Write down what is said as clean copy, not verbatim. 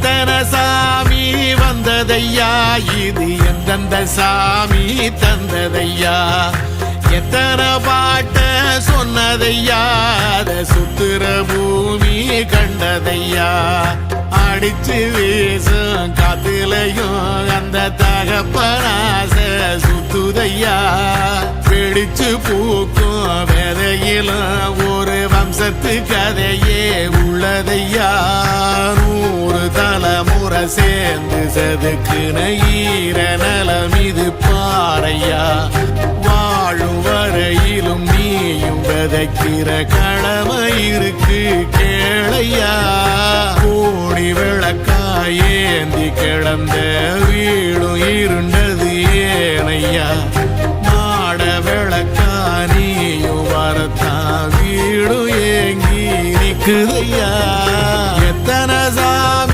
எத்தனை சாமி வந்ததையா இது எந்தெந்த சாமி தந்ததையா எத்தனை பாட்ட சொன்னதையா அத சுத்துற பூமி கண்டதையா அடிச்சு வீசும் காத்துலையும் அந்த தகப்பனாச சுத்துதையா பிடிச்சு பூக்கும் விதையிலும் ஒரு வம்சத்து கதையே உள்ளதையா 100 தலைமுறை சேர்ந்து செதுக்குன ஈர நலம் இது பாறையா வாழும் வரையிலும் நீயும் விதைக்கிற கடமை இருக்கு கேளையா கோடி விளக்காயேந்தி கிடந்த வீடும் இருண்டது ஏனையா மாட விளக்கா நீயும் வரத்தான் வீடும் ஏங்கி நிக்குதையா எத்தனை சாமி